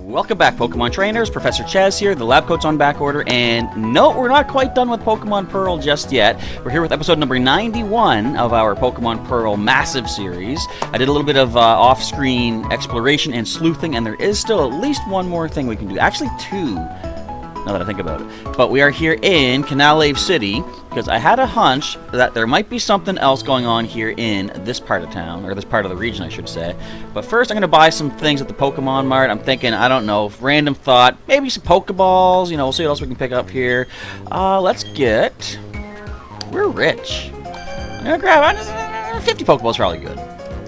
Welcome back, Pokemon Trainers. Professor Chaz here. The lab coat's on back order, and no, we're not quite done with Pokemon Pearl just yet. We're here with episode number 91 of our Pokemon Pearl massive series. I did a little bit of off-screen exploration and sleuthing, and there is still at least one more thing we can do. Actually, two, now that I think about it. But we are here in Canalave City, because I had a hunch that there might be something else going on here in this part of town, or this part of the region, I should say. But first, I'm going to buy some things at the Pokemon Mart. I'm thinking, I don't know, random thought, maybe some Pokeballs, you know, we'll see what else we can pick up here. Let's get... We're rich. I'm going to grab 50 Pokeballs, probably good.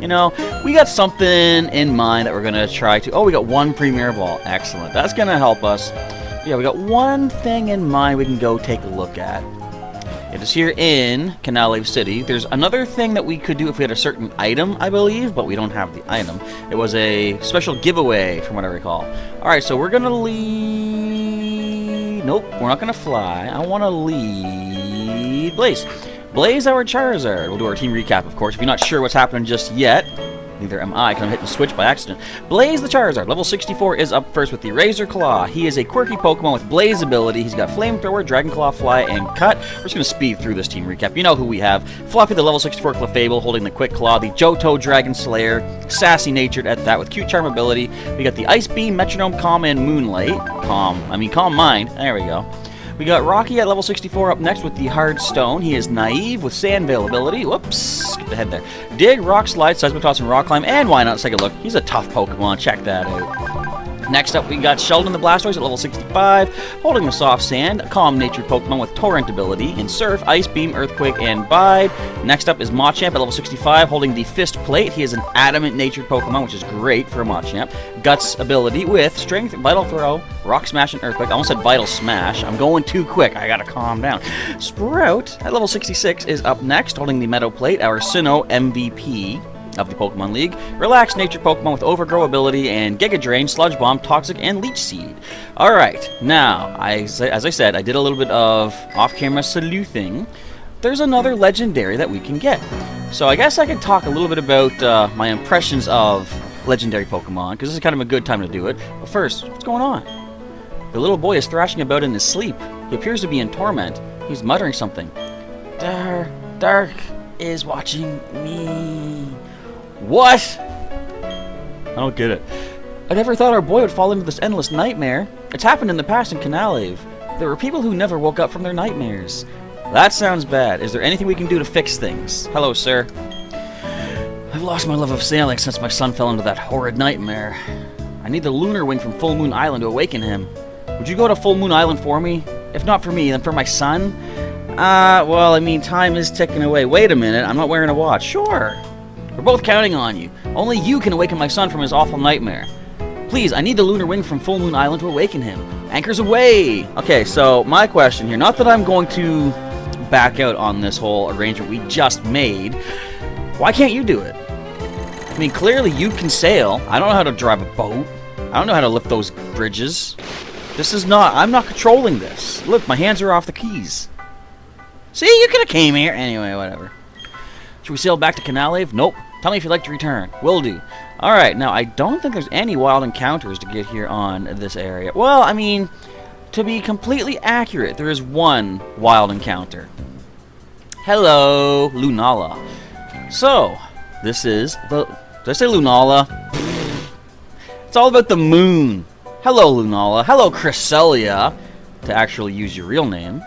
You know, we got something in mind that we're going to try to... Oh, we got one Premier Ball. Excellent. That's going to help us. Yeah, we got one thing in mind we can go take a look at. It is here in Canalave City. There's another thing that we could do if we had a certain item, I believe, but we don't have the item. It was a special giveaway, from what I recall. Alright, so we're going to lead... Nope, we're not going to fly. I want to lead Blaze. Blaze our Charizard. We'll do our team recap, of course. If you're not sure what's happening just yet... Neither am I, because I'm hitting the switch by accident. Blaze the Charizard. Level 64 is up first with the Razor Claw. He is a quirky Pokemon with Blaze ability. He's got Flamethrower, Dragon Claw, Fly, and Cut. We're just going to speed through this team recap. You know who we have. Fluffy, the level 64 Clefable, holding the Quick Claw. The Johto Dragon Slayer, sassy-natured at that with Cute Charm ability. We got the Ice Beam, Metronome, Calm, and Moonlight. Calm Mind. There we go. We got Rocky at level 64 up next with the Hard Stone. He is Naive with Sand Veil ability. Whoops, skipped ahead there. Dig, Rock Slide, Seismitoss, and Rock Climb. And why not? Let's take a look. He's a tough Pokemon. Check that out. Next up, we got Sheldon the Blastoise at level 65, holding the Soft Sand, a calm-natured Pokemon with Torrent ability, in Surf, Ice Beam, Earthquake, and Bide. Next up is Machamp at level 65, holding the Fist Plate. He is an adamant-natured Pokemon, which is great for a Machamp. Guts ability with Strength, Vital Throw, Rock Smash, and Earthquake. I almost said Vital Smash. I'm going too quick. I gotta calm down. Sprout at level 66 is up next, holding the Meadow Plate, our Sinnoh MVP of the Pokemon League. Relaxed nature Pokemon with Overgrow ability and Giga Drain, Sludge Bomb, Toxic, and Leech Seed. Alright, now, as I said, I did a little bit of off-camera sleuthing. There's another legendary that we can get. So I guess I could talk a little bit about my impressions of legendary Pokemon, because this is kind of a good time to do it. But first, what's going on? The little boy is thrashing about in his sleep. He appears to be in torment. He's muttering something. Dark is watching me. What? I don't get it. I never thought our boy would fall into this endless nightmare. It's happened in the past in Canalave. There were people who never woke up from their nightmares. That sounds bad. Is there anything we can do to fix things? Hello, sir. I've lost my love of sailing since my son fell into that horrid nightmare. I need the Lunar Wing from Fullmoon Island to awaken him. Would you go to Fullmoon Island for me? If not for me, then for my son? Well, I mean, time is ticking away. Wait a minute, I'm not wearing a watch. Sure. We're both counting on you. Only you can awaken my son from his awful nightmare. Please, I need the Lunar Wing from Fullmoon Island to awaken him. Anchors away! Okay, so my question here, not that I'm going to back out on this whole arrangement we just made. Why can't you do it? I mean, clearly you can sail. I don't know how to drive a boat. I don't know how to lift those bridges. This is not... I'm not controlling this. Look, my hands are off the keys. See, you could have came here. Anyway, whatever. Should we sail back to Canalave? Nope. Tell me if you'd like to return. Will do. Alright, now I don't think there's any wild encounters to get here on this area. Well, I mean, to be completely accurate, there is one wild encounter. Hello, Lunala. So, this is the... Did I say Lunala? It's all about the moon. Hello, Lunala. Hello, Cresselia, to actually use your real name.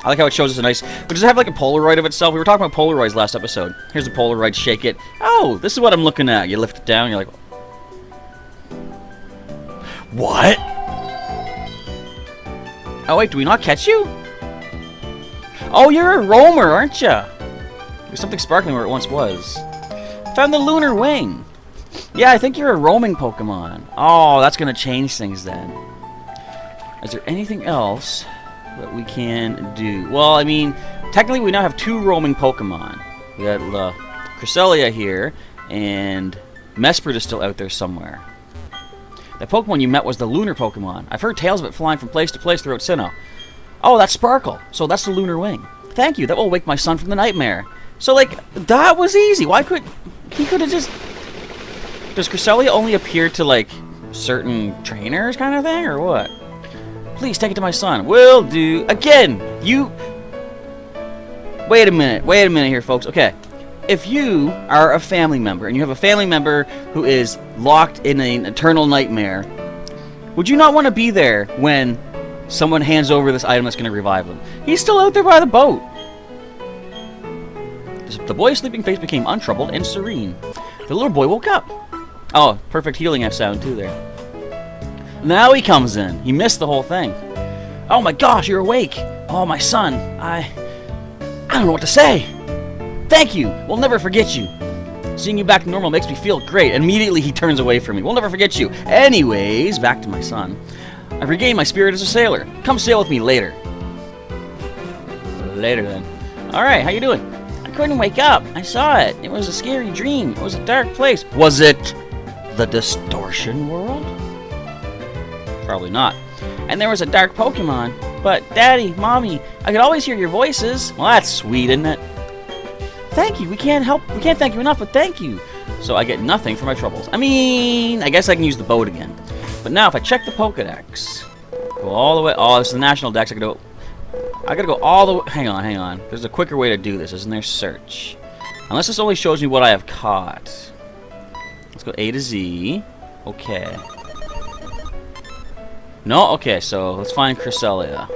I like how it shows us a nice... But does it have like a Polaroid of itself? We were talking about Polaroids last episode. Here's a Polaroid, shake it. Oh, this is what I'm looking at. You lift it down, you're like... What? Oh wait, do we not catch you? Oh, you're a roamer, aren't you? There's something sparkling where it once was. Found the Lunar Wing. Yeah, I think you're a roaming Pokemon. Oh, that's going to change things then. Is there anything else that we can do? Well, I mean, technically we now have two roaming Pokemon. We got Cresselia here, and Mesprit is still out there somewhere. The Pokemon you met was the Lunar Pokemon. I've heard tales of it flying from place to place throughout Sinnoh. Oh, that's Sparkle. So that's the Lunar Wing. Thank you. That will wake my son from the nightmare. So, like, that was easy. Why could... He could have just... Does Cresselia only appear to, like, certain trainers kind of thing, or what? Please take it to my son. Will do. Again, you... Wait a minute here, folks. Okay. If you are a family member, and you have a family member who is locked in an eternal nightmare, would you not want to be there when someone hands over this item that's going to revive them? He's still out there by the boat. The boy's sleeping face became untroubled and serene. The little boy woke up. Oh, perfect healing sound too there. Now he comes in. He missed the whole thing. Oh my gosh, you're awake. Oh, my son. I don't know what to say. Thank you. We'll never forget you. Seeing you back to normal makes me feel great. Immediately he turns away from me. We'll never forget you. Anyways, back to my son. I've regained my spirit as a sailor. Come sail with me later. Later then. Alright, how you doing? I couldn't wake up. I saw it. It was a scary dream. It was a dark place. Was it the distortion world? Probably not. And there was a dark Pokemon. But Daddy, Mommy, I could always hear your voices. Well, that's sweet, isn't it? Thank you. We can't thank you enough, but thank you. So I get nothing for my troubles. I mean, I guess I can use the boat again. But now if I check the Pokedex, go all the way. Oh, this is the National Dex. I gotta go all the way. Hang on. There's a quicker way to do this, isn't there? Search. Unless this only shows me what I have caught. Let's go A to Z. Okay. No? Okay, so let's find Cresselia.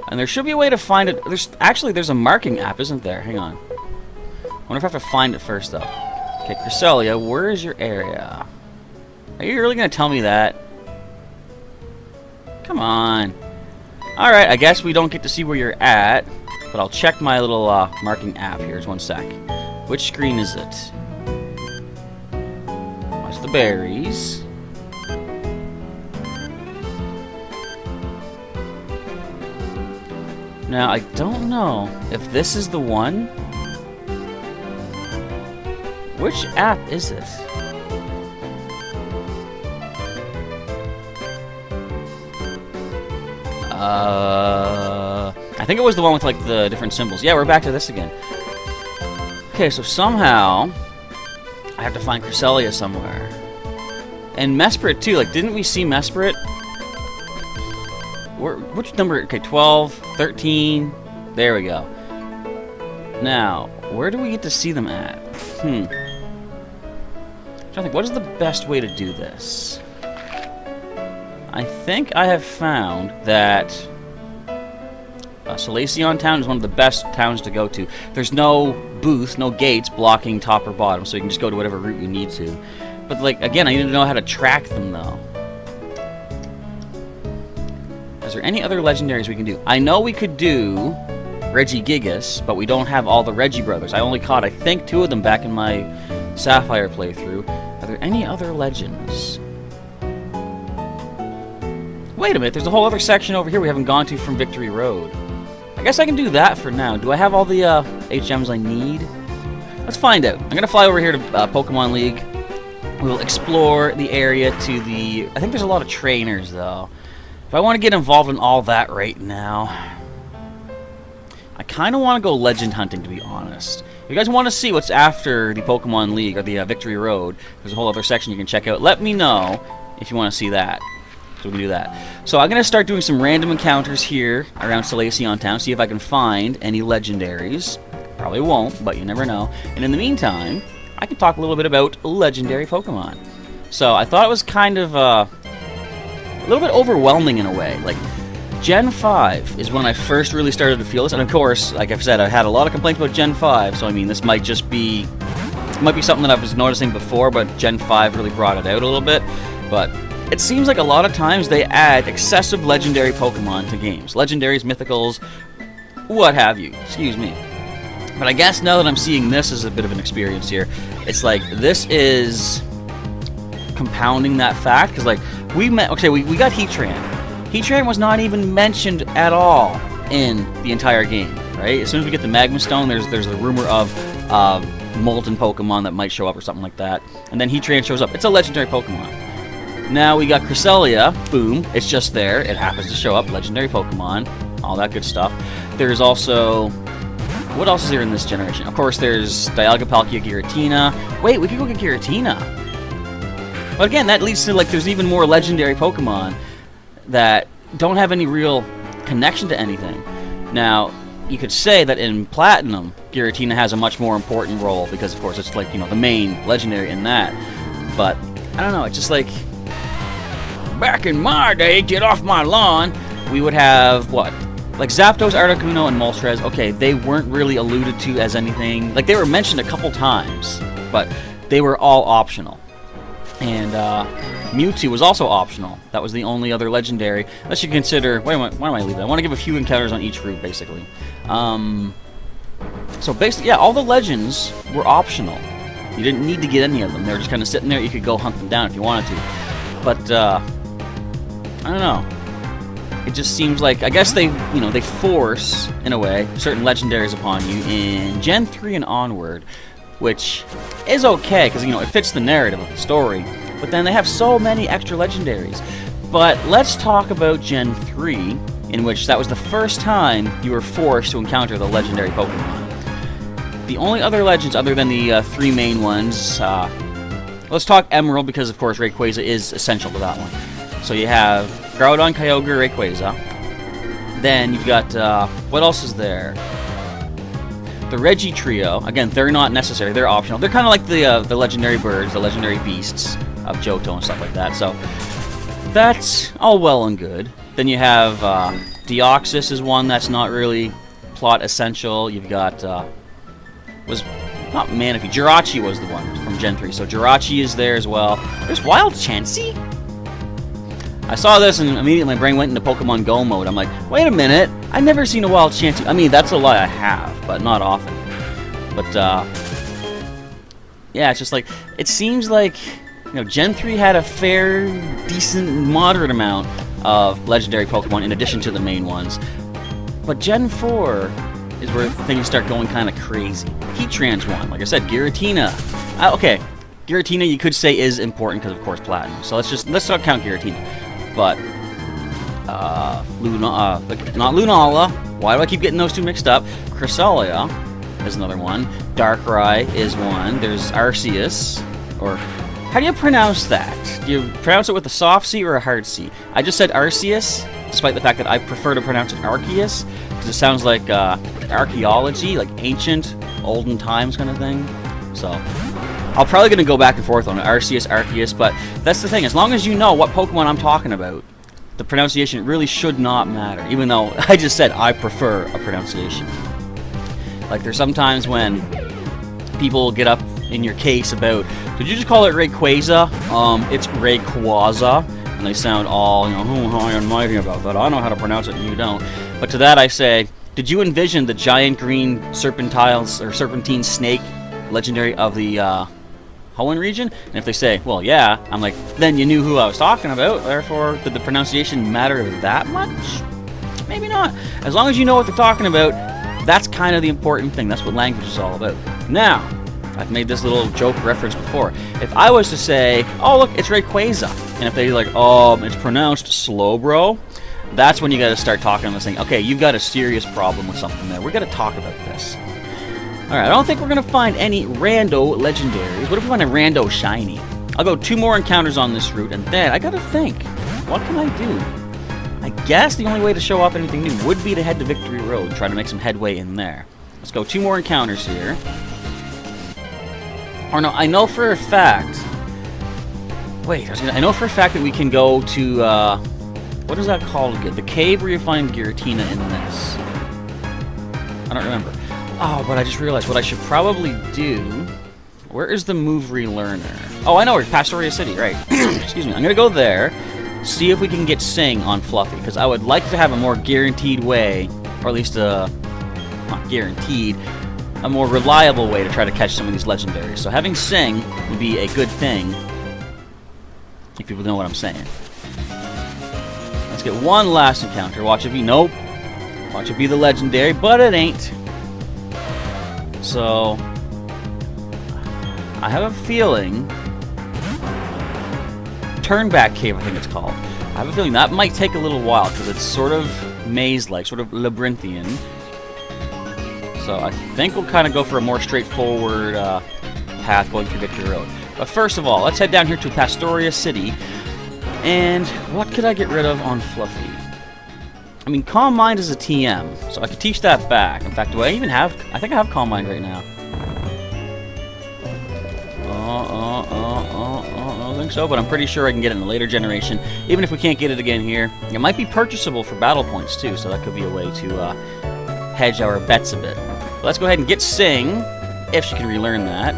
And there should be a way to find it. There's a marking app, isn't there? Hang on. I wonder if I have to find it first, though. Okay, Cresselia, where is your area? Are you really going to tell me that? Come on. Alright, I guess we don't get to see where you're at. But I'll check my little marking app here. Just one sec. Which screen is it? Watch the berries. Now, I don't know if this is the one. Which app is this? I think it was the one with, like, the different symbols. Yeah, we're back to this again. Okay, so somehow I have to find Cresselia somewhere. And Mesprit, too. Like, didn't we see Mesprit? Which number? Okay, 12, 13. There we go. Now, where do we get to see them at? I'm trying to think, what is the best way to do this? I think I have found that Solaceon Town is one of the best towns to go to. There's no booths, no gates blocking top or bottom, so you can just go to whatever route you need to. But, like, again, I need to know how to track them, though. Is there any other legendaries we can do? I know we could do Regigigas, but we don't have all the Reggie brothers. I only caught, I think, 2 of them back in my Sapphire playthrough. Are there any other legends? Wait a minute, there's a whole other section over here we haven't gone to from Victory Road. I guess I can do that for now. Do I have all the HMs I need? Let's find out. I'm going to fly over here to Pokemon League. We'll explore the area to the... I think there's a lot of trainers, though. If I want to get involved in all that right now, I kind of want to go legend hunting, to be honest. If you guys want to see what's after the Pokemon League, or the Victory Road, there's a whole other section you can check out. Let me know if you want to see that. So we can do that. So I'm going to start doing some random encounters here around Solaceon Town, see if I can find any legendaries. Probably won't, but you never know. And in the meantime, I can talk a little bit about legendary Pokemon. So I thought it was kind of... a little bit overwhelming in a way. Like, Gen 5 is when I first really started to feel this, and of course, like I've said, I've had a lot of complaints about Gen 5, so I mean, this might just be... It might be something that I was noticing before, but Gen 5 really brought it out a little bit. But it seems like a lot of times they add excessive legendary Pokemon to games. Legendaries, mythicals, what have you. Excuse me. But I guess now that I'm seeing this as a bit of an experience here, it's like, this is compounding that fact, because like, we got Heatran. Heatran was not even mentioned at all in the entire game, right? As soon as we get the Magma Stone, there's a rumor of molten Pokemon that might show up or something like that. And then Heatran shows up. It's a legendary Pokemon. Now we got Cresselia. Boom. It's just there. It happens to show up. Legendary Pokemon. All that good stuff. There's also... What else is there in this generation? Of course, there's Dialga, Palkia, Giratina. Wait, we could go get Giratina. But again, that leads to, like, there's even more legendary Pokemon that don't have any real connection to anything. Now, you could say that in Platinum, Giratina has a much more important role because, of course, it's like, you know, the main legendary in that. But I don't know. It's just like, back in my day, get off my lawn. We would have what, like Zapdos, Articuno, and Moltres. Okay, they weren't really alluded to as anything. Like, they were mentioned a couple times, but they were all optional. And Mewtwo was also optional. That was the only other legendary. Unless you consider... Why am I leaving? I want to give a few encounters on each route, basically. So basically, yeah, all the legends were optional. You didn't need to get any of them. They were just kind of sitting there. You could go hunt them down if you wanted to. But, I don't know. It just seems like... I guess they, you know, they force, in a way, certain legendaries upon you in Gen 3 and onward. Which is okay, because, you know, it fits the narrative of the story. But then they have so many extra legendaries. But let's talk about Gen 3, in which that was the first time you were forced to encounter the legendary Pokemon. The only other legends, other than the three main ones, let's talk Emerald, because, of course, Rayquaza is essential to that one. So you have Groudon, Kyogre, Rayquaza. Then you've got, what else is there? The Reggie Trio, again, they're not necessary, they're optional. They're kind of like the legendary birds, the legendary beasts of Johto and stuff like that, so that's all well and good. Then you have Deoxys is one that's not really plot essential. You've got, was not Manaphy, Jirachi was the one from Gen 3, so Jirachi is there as well. There's Wild Chansey? I saw this and immediately my brain went into Pokemon Go mode. I'm like, wait a minute, I've never seen a Wild Chansey. I mean, that's a lie, I have, but not often. But, yeah, it's just like, it seems like, you know, Gen 3 had a fair, decent, moderate amount of legendary Pokemon in addition to the main ones. But Gen 4 is where things start going kind of crazy. Heatran's one, like I said, Giratina. Okay, Giratina you could say is important because, of course, Platinum. So let's not count Giratina. But, not Lunala. Why do I keep getting those two mixed up? Cresselia is another one. Darkrai is one. There's Arceus. Or, how do you pronounce that? Do you pronounce it with a soft C or a hard C? I just said Arceus, despite the fact that I prefer to pronounce it Arceus, because it sounds like archaeology, like ancient, olden times kind of thing. So, I'm probably going to go back and forth on it, Arceus, but that's the thing. As long as you know what Pokemon I'm talking about, the pronunciation really should not matter, even though I just said I prefer a pronunciation. Like, there's sometimes when people get up in your case about, did you just call it Rayquaza? It's Rayquaza, and they sound all, you know, high and mighty about that. I know how to pronounce it and you don't. But to that I say, did you envision the giant green serpentine snake legendary of the, Hoenn region? And if they say, well, yeah, I'm like, then you knew who I was talking about, therefore, did the pronunciation matter that much? Maybe not. As long as you know what they're talking about, that's kind of the important thing. That's what language is all about. Now, I've made this little joke reference before. If I was to say, oh, look, it's Rayquaza, and if they're like, oh, it's pronounced Slowbro, that's when you got to start talking and saying, okay, you've got a serious problem with something there. We're going to talk about this. Alright, I don't think we're going to find any rando legendaries. What if we find a rando shiny? I'll go 2 more encounters on this route, and then I gotta think, what can I do? I guess the only way to show off anything new would be to head to Victory Road and try to make some headway in there. Let's go 2 more encounters here. Or no, I know for a fact... Wait, I know for a fact that we can go to, what is that called again? The cave where you find Giratina in this. I don't remember. Oh, but I just realized what I should probably do... Where is the move relearner? Oh, I know, we're Pastoria City, right. Excuse me. I'm going to go there, see if we can get Sing on Fluffy, because I would like to have a more guaranteed way, or at least a... not guaranteed, a more reliable way to try to catch some of these legendaries. So having Sing would be a good thing, if people know what I'm saying. Let's get one last encounter. Watch it be... Nope. Watch it be the legendary, but it ain't. So, I have a feeling, Turnback Cave I think it's called, I have a feeling that might take a little while, because it's sort of maze-like, sort of labyrinthian. So I think we'll kind of go for a more straightforward path going through Victory Road. But first of all, let's head down here to Pastoria City. And what could I get rid of on Fluffy? I mean, Calm Mind is a TM, so I could teach that back. In fact, do I even have... I think I have Calm Mind right now. I don't think so, but I'm pretty sure I can get it in a later generation, even if we can't get it again here. It might be purchasable for battle points, too, so that could be a way to hedge our bets a bit. But let's go ahead and get Sing, if she can relearn that.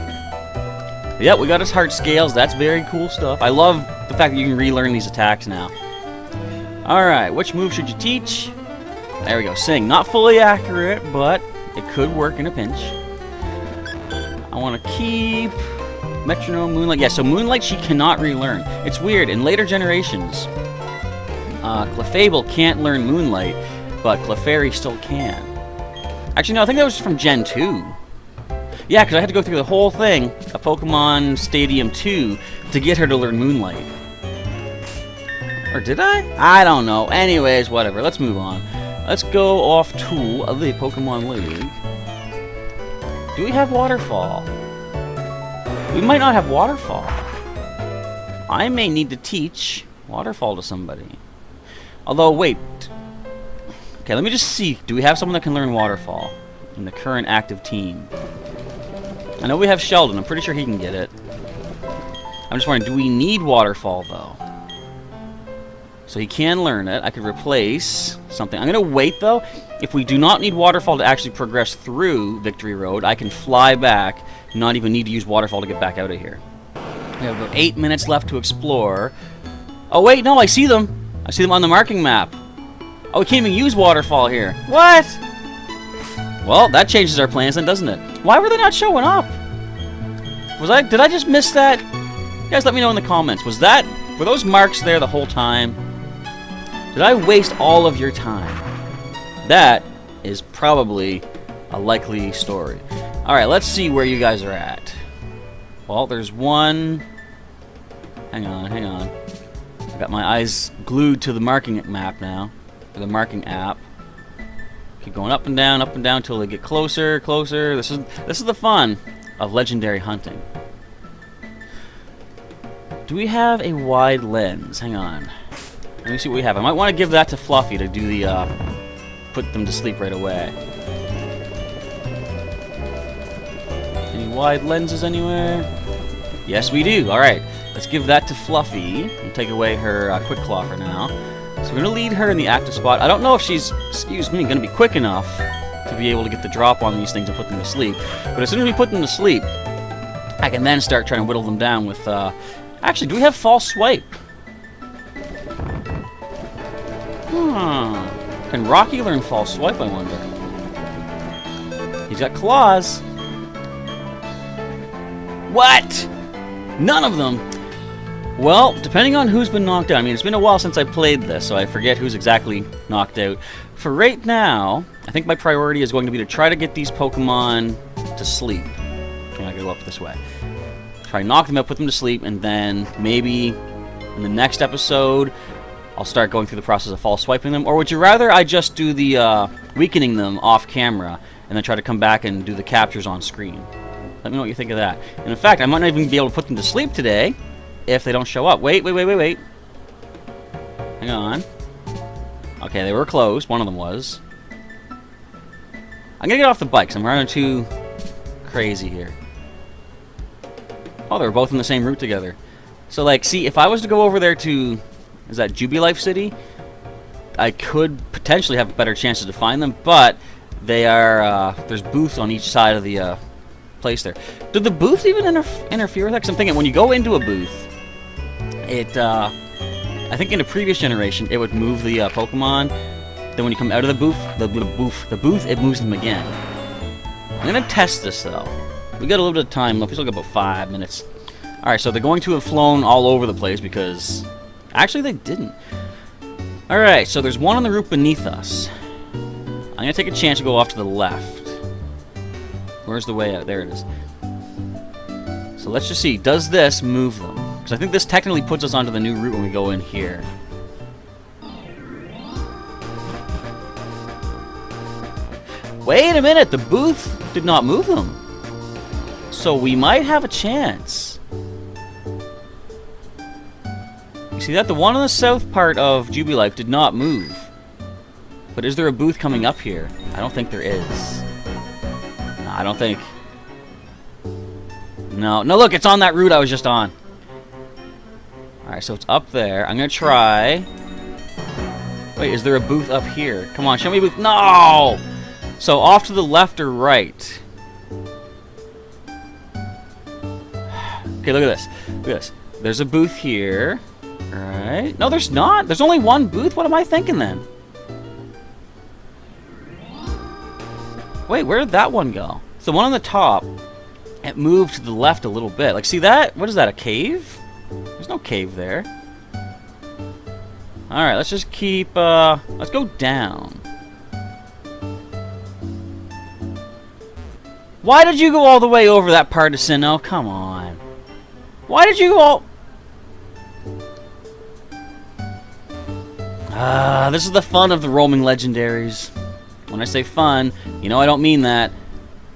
Yep, we got his heart scales. That's very cool stuff. I love the fact that you can relearn these attacks now. Alright, which move should you teach? There we go, Sing. Not fully accurate, but it could work in a pinch. I want to keep Metronome, Moonlight. Yeah, so Moonlight she cannot relearn. It's weird. In later generations, Clefable can't learn Moonlight, but Clefairy still can. Actually, no, I think that was from Gen 2. Yeah, because I had to go through the whole thing, a Pokemon Stadium 2, to get her to learn Moonlight. Or did I? I don't know. Anyways, whatever. Let's move on. Let's go off to the Pokemon League. Do we have Waterfall? We might not have Waterfall. I may need to teach Waterfall to somebody. Although, wait. Okay, let me just see. Do we have someone that can learn Waterfall in the current active team? I know we have Sheldon. I'm pretty sure he can get it. I'm just wondering, do we need Waterfall, though? So he can learn it. I could replace something. I'm going to wait, though. If we do not need Waterfall to actually progress through Victory Road, I can fly back, not even need to use Waterfall to get back out of here. We have about 8 minutes left to explore. Oh, wait, no, I see them. I see them on the marking map. Oh, we can't even use Waterfall here. What? Well, that changes our plans then, doesn't it? Why were they not showing up? Did I just miss that? You guys let me know in the comments. Were those marks there the whole time? Did I waste all of your time? That is probably a likely story. Alright, let's see where you guys are at. Well, there's one... Hang on. I got my eyes glued to the marking map now. Or the marking app. Keep going up and down until they get closer. This is the fun of legendary hunting. Do we have a wide lens? Hang on. Let me see what we have. I might want to give that to Fluffy to do the, put them to sleep right away. Any wide lenses anywhere? Yes, we do. Alright. Let's give that to Fluffy and take away her Quick Claw for now. So we're going to lead her in the active spot. I don't know if she's, going to be quick enough to be able to get the drop on these things and put them to sleep. But as soon as we put them to sleep, I can then start trying to whittle them down with, actually, do we have False Swipe? Can Rocky learn False Swipe, I wonder? He's got claws. What? None of them? Well, depending on who's been knocked out. I mean, it's been a while since I played this, so I forget who's exactly knocked out. For right now, I think my priority is going to be to try to get these Pokemon to sleep. Okay, I gotta go up this way. Try to knock them out, put them to sleep, and then maybe in the next episode, I'll start going through the process of false swiping them. Or would you rather I just do the weakening them off camera and then try to come back and do the captures on screen? Let me know what you think of that. And in fact, I might not even be able to put them to sleep today if they don't show up. Wait. Hang on. Okay, they were close. One of them was. I'm gonna get off the bike because I'm running too crazy here. Oh, they were both in the same route together. So, like, see, if I was to go over there to... Is that Jubilife City? I could potentially have better chances to find them, but they are... there's booths on each side of the place there. Do the booths even interfere with that? Because I'm thinking when you go into a booth, it... I think in a previous generation, it would move the Pokemon. Then when you come out of the booth, it moves them again. I'm going to test this, though. We got a little bit of time left. We still got about 5 minutes. Alright, so they're going to have flown all over the place because... Actually, they didn't. Alright, so there's one on the route beneath us. I'm going to take a chance to go off to the left. Where's the way out? There it is. So let's just see. Does this move them? Because I think this technically puts us onto the new route when we go in here. Wait a minute! The booth did not move them. So we might have a chance. You see that? The one on the south part of Jubilife did not move. But is there a booth coming up here? I don't think there is. No, I don't think. No, look, it's on that route I was just on. Alright, so it's up there. I'm gonna try. Wait, is there a booth up here? Come on, show me a booth. No! So off to the left or right? Okay, look at this. Look at this. There's a booth here. Alright. No, there's not. There's only one booth. What am I thinking then? Wait, where did that one go? It's the one on the top. It moved to the left a little bit. Like, see that? What is that, a cave? There's no cave there. Alright, let's just keep, let's go down. Why did you go all the way over that part of Sinnoh? Come on. Why did you go all... this is the fun of the roaming legendaries. When I say fun, you know I don't mean that.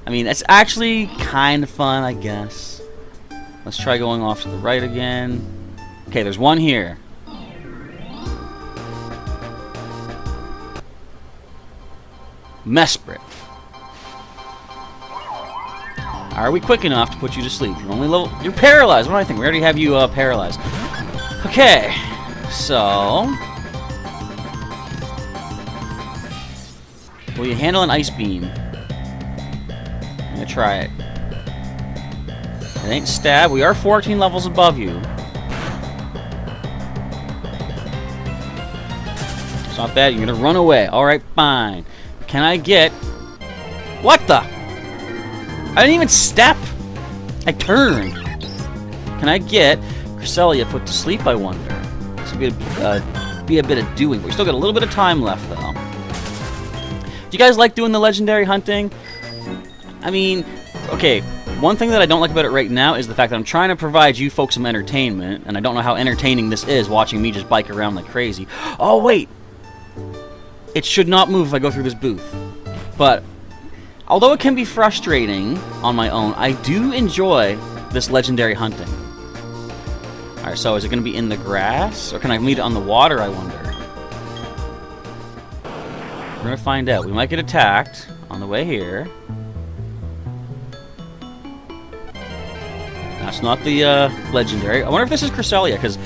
I mean, it's actually kind of fun, I guess. Let's try going off to the right again. Okay, there's one here. Mesprit. Are we quick enough to put you to sleep? You're only level... You're paralyzed. What do I think? We already have you paralyzed. Okay. So... will you handle an ice beam? I'm gonna try it. It ain't stab. We are 14 levels above you. It's not bad. You're gonna run away. Alright, fine. Can I get... What the... I didn't even step. I turned. Can I get Cresselia put to sleep, I wonder? This would be a bit of doing. But we still got a little bit of time left, though. Do you guys like doing the legendary hunting? I mean, okay, one thing that I don't like about it right now is the fact that I'm trying to provide you folks some entertainment, and I don't know how entertaining this is, watching me just bike around like crazy. Oh, wait! It should not move if I go through this booth. But... although it can be frustrating on my own, I do enjoy this legendary hunting. Alright, so is it going to be in the grass? Or can I meet it on the water, I wonder? We're going to find out. We might get attacked on the way here. That's not the legendary. I wonder if this is Cresselia, because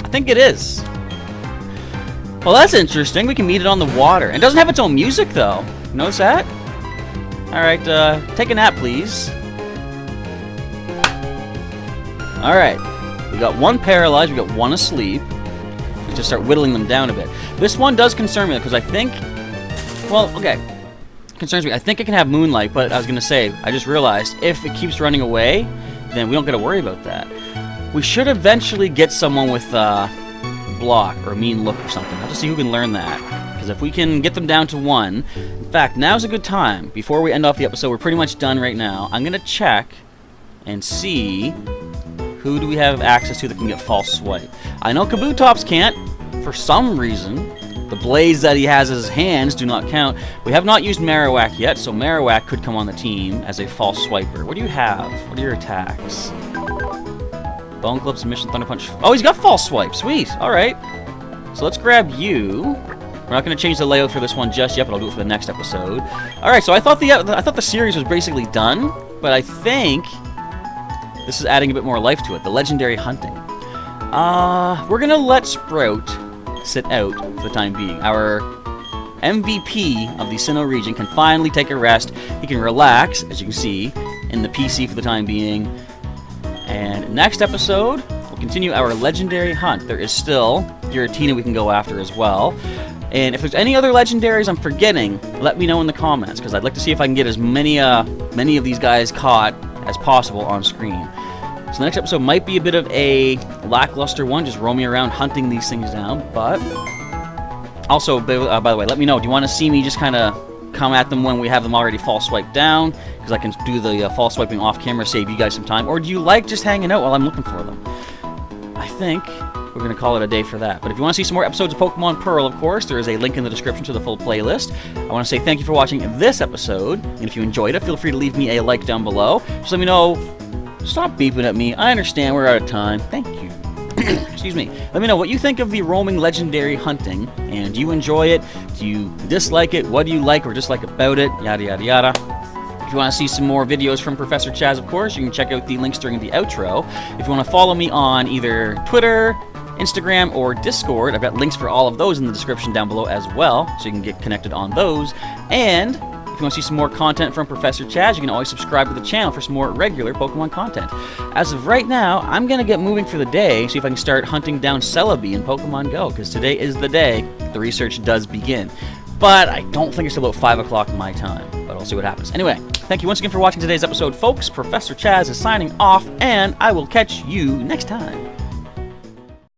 I think it is. Well, that's interesting. We can meet it on the water. It doesn't have its own music, though. Notice that? Alright, take a nap, please. Alright. We got one paralyzed, we got one asleep. Let's just start whittling them down a bit. This one does concern me, because I think... well, okay. Concerns me. I think it can have moonlight, but I was going to say, I just realized, if it keeps running away, then we don't got to worry about that. We should eventually get someone with, block or a mean look or something. I'll just see who can learn that. Because if we can get them down to one... in fact, now's a good time. Before we end off the episode, we're pretty much done right now. I'm going to check and see who do we have access to that can get false swipe. I know Kabutops can't, for some reason. The blaze that he has as his hands do not count. We have not used Marowak yet, so Marowak could come on the team as a false swiper. What do you have? What are your attacks? Bone Club, Submission, Thunder Punch. Oh, he's got false swipe. Sweet. Alright. So let's grab you. We're not going to change the layout for this one just yet, but I'll do it for the next episode. Alright, so I thought the series was basically done, but I think this is adding a bit more life to it. The legendary hunting. We're going to let Sprout sit out for the time being. Our MVP of the Sinnoh region can finally take a rest. He can relax, as you can see, in the PC for the time being. And next episode, we'll continue our legendary hunt. There is still Giratina we can go after as well. And if there's any other legendaries I'm forgetting, let me know in the comments, because I'd like to see if I can get as many of these guys caught as possible on screen. So the next episode might be a bit of a lackluster one, just roaming around hunting these things down, but... also, by the way, let me know, do you want to see me just kind of come at them when we have them already false swiped down? Because I can do the false swiping off camera, save you guys some time. Or do you like just hanging out while I'm looking for them? I think we're going to call it a day for that. But if you want to see some more episodes of Pokemon Pearl, of course, there is a link in the description to the full playlist. I want to say thank you for watching this episode. And if you enjoyed it, feel free to leave me a like down below. Just let me know Stop beeping at me. I understand we're out of time. Thank you. Excuse me. Let me know what you think of the roaming legendary hunting, and do you enjoy it? Do you dislike it? What do you like or dislike about it? Yada yada yada. If you want to see some more videos from Professor Chaz, of course, you can check out the links during the outro. If you want to follow me on either Twitter, Instagram, or Discord, I've got links for all of those in the description down below as well, so you can get connected on those. And if you want to see some more content from Professor Chaz, you can always subscribe to the channel for some more regular Pokemon content. As of right now, I'm going to get moving for the day, see if I can start hunting down Celebi in Pokemon Go, because today is the day the research does begin. But I don't think it's about 5 o'clock my time, but I'll see what happens. Anyway, thank you once again for watching today's episode, folks. Professor Chaz is signing off, and I will catch you next time.